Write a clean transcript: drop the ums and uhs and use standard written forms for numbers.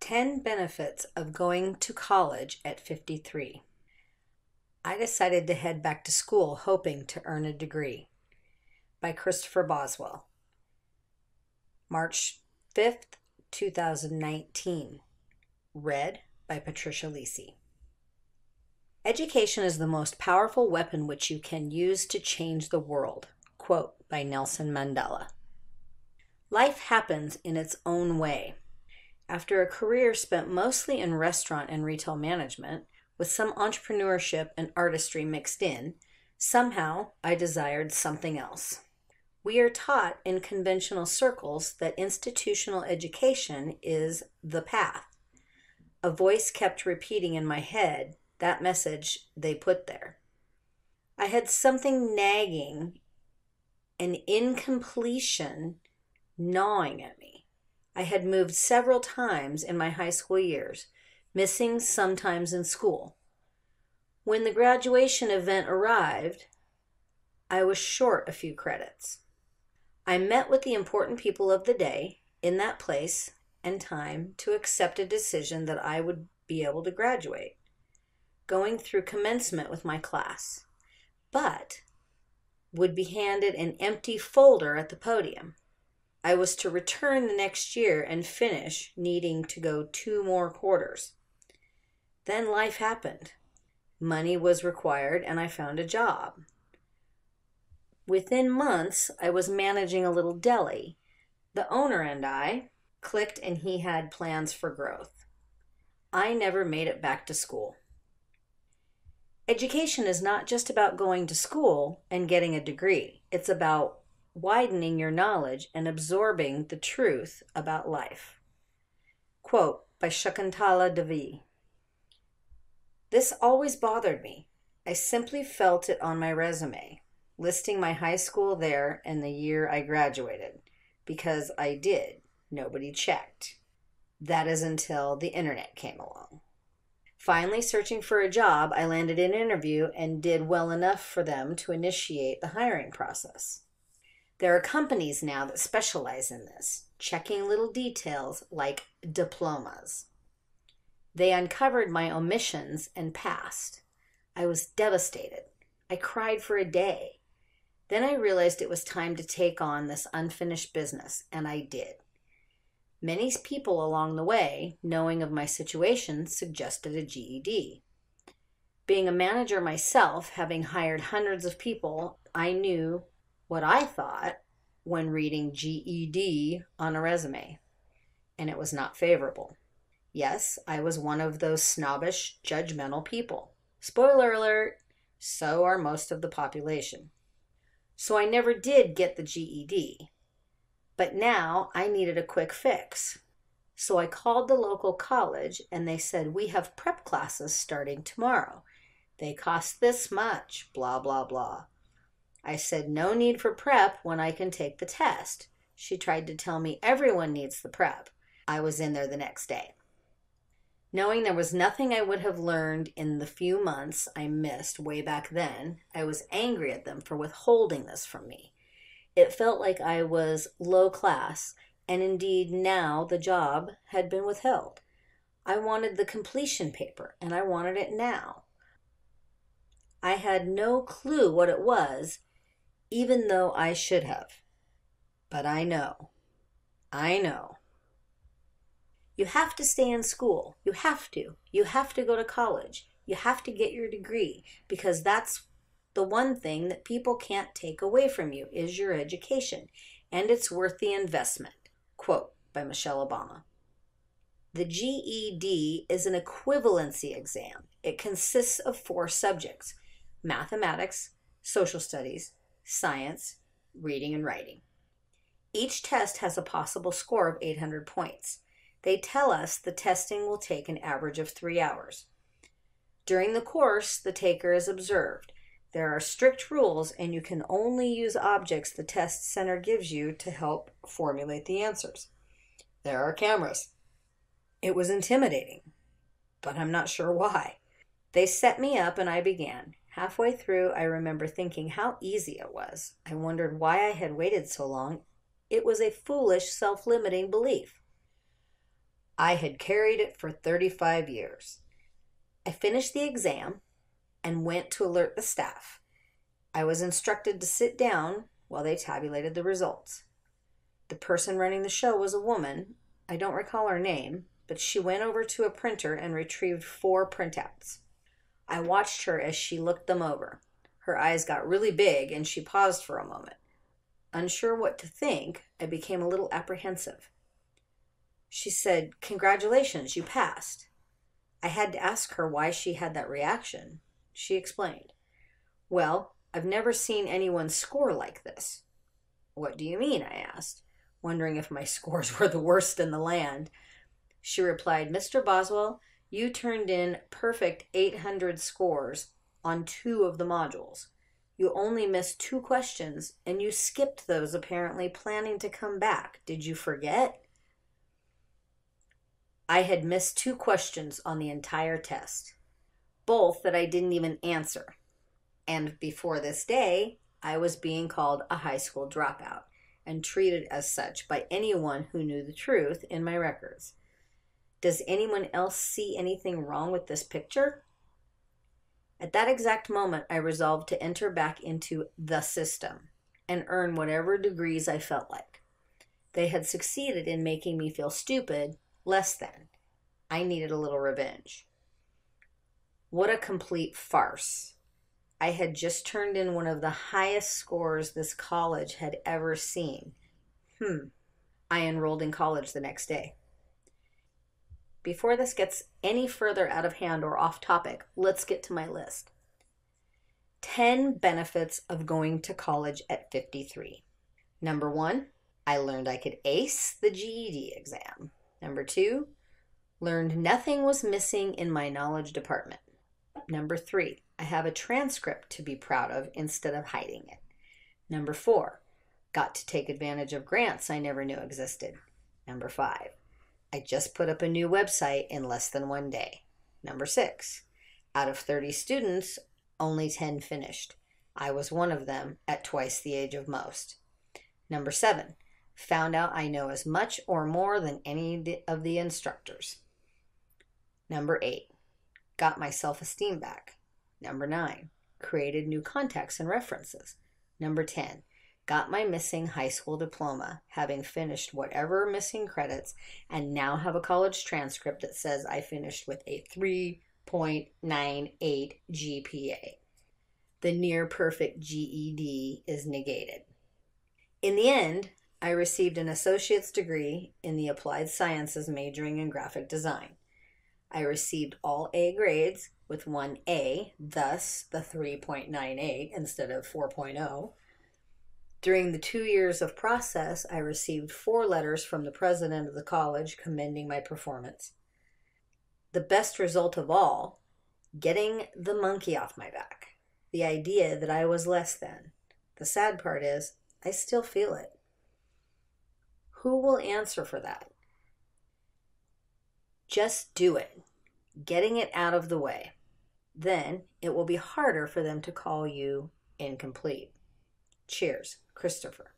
10 Benefits of Going to College at 53. I decided to head back to school hoping to earn a degree. By Christopher Boswell. March 5th, 2019. Read by Patricia Lisi. Education is the most powerful weapon which you can use to change the world. Quote by Nelson Mandela. Life happens in its own way. After a career spent mostly in restaurant and retail management, with some entrepreneurship and artistry mixed in, somehow I desired something else. We are taught in conventional circles that institutional education is the path. A voice kept repeating in my head that message they put there. I had something nagging, an incompletion gnawing at me. I had moved several times in my high school years, missing sometimes in school. When the graduation event arrived, I was short a few credits. I met with the important people of the day in that place and time to accept a decision that I would be able to graduate, going through commencement with my class, but would be handed an empty folder at the podium. I was to return the next year and finish, needing to go 2 more quarters. Then life happened. Money was required and I found a job. Within months, I was managing a little deli. The owner and I clicked and he had plans for growth. I never made it back to school. Education is not just about going to school and getting a degree. It's about widening your knowledge and absorbing the truth about life. Quote by Shakuntala Devi. This always bothered me. I simply felt it on my resume, listing my high school there and the year I graduated, because I did. Nobody checked. That is until the internet came along. Finally, searching for a job, I landed an interview and did well enough for them to initiate the hiring process. There are companies now that specialize in this, checking little details like diplomas. They uncovered my omissions and passed. I was devastated. I cried for a day. Then I realized it was time to take on this unfinished business, and I did. Many people along the way, knowing of my situation, suggested a GED. Being a manager myself, having hired hundreds of people, I knew what I thought when reading GED on a resume, and it was not favorable. Yes, I was one of those snobbish, judgmental people. Spoiler alert, so are most of the population. So I never did get the GED, but now I needed a quick fix. So I called the local college and they said, we have prep classes starting tomorrow. They cost this much, blah, blah, blah. I said, no need for prep when I can take the test. She tried to tell me everyone needs the prep. I was in there the next day. Knowing there was nothing I would have learned in the few months I missed way back then, I was angry at them for withholding this from me. It felt like I was low class, and indeed now the job had been withheld. I wanted the completion paper, and I wanted it now. I had no clue what it was, even though I should have. But I know. I know. You have to stay in school. You have to. You have to go to college. You have to get your degree, because that's the one thing that people can't take away from you is your education, and it's worth the investment. Quote by Michelle Obama. The GED is an equivalency exam. It consists of 4 subjects: mathematics, social studies, science, reading, and writing. Each test has a possible score of 800 points. They tell us the testing will take an average of 3 hours. During the course, the taker is observed. There are strict rules, and you can only use objects the test center gives you to help formulate the answers. There are cameras. It was intimidating, but I'm not sure why. They set me up and I began. Halfway through, I remember thinking how easy it was. I wondered why I had waited so long. It was a foolish, self-limiting belief. I had carried it for 35 years. I finished the exam and went to alert the staff. I was instructed to sit down while they tabulated the results. The person running the show was a woman. I don't recall her name, but she went over to a printer and retrieved 4 printouts. I watched her as she looked them over. Her eyes got really big and she paused for a moment. Unsure what to think, I became a little apprehensive. She said, "Congratulations, you passed." I had to ask her why she had that reaction. She explained, "Well, I've never seen anyone score like this." "What do you mean?" I asked, wondering if my scores were the worst in the land. She replied, "Mr. Boswell, you turned in perfect 800 scores on 2 of the modules. You only missed 2 questions, and you skipped those apparently planning to come back. Did you forget?" I had missed 2 questions on the entire test, both that I didn't even answer. And before this day, I was being called a high school dropout and treated as such by anyone who knew the truth in my records. Does anyone else see anything wrong with this picture? At that exact moment, I resolved to enter back into the system and earn whatever degrees I felt like. They had succeeded in making me feel stupid, less than. I needed a little revenge. What a complete farce. I had just turned in one of the highest scores this college had ever seen. I enrolled in college the next day. Before this gets any further out of hand or off topic, let's get to my list. 10 benefits of going to college at 53. Number 1, I learned I could ace the GED exam. Number 2, learned nothing was missing in my knowledge department. Number 3, I have a transcript to be proud of instead of hiding it. Number 4, got to take advantage of grants I never knew existed. Number 5, I just put up a new website in less than 1 day. Number 6, out of 30 students, only 10 finished. I was one of them at twice the age of most. Number 7, found out I know as much or more than any of the instructors. Number 8, got my self-esteem back. Number 9, created new contacts and references. Number 10, got my missing high school diploma, having finished whatever missing credits, and now have a college transcript that says I finished with a 3.98 GPA. The near perfect GED is negated. In the end, I received an associate's degree in the applied sciences majoring in graphic design. I received all A grades with 1 A, thus the 3.98 instead of 4.0. During the 2 years of process, I received 4 letters from the president of the college commending my performance. The best result of all, getting the monkey off my back. The idea that I was less than. The sad part is, I still feel it. Who will answer for that? Just do it. Getting it out of the way. Then it will be harder for them to call you incomplete. Cheers, Christopher.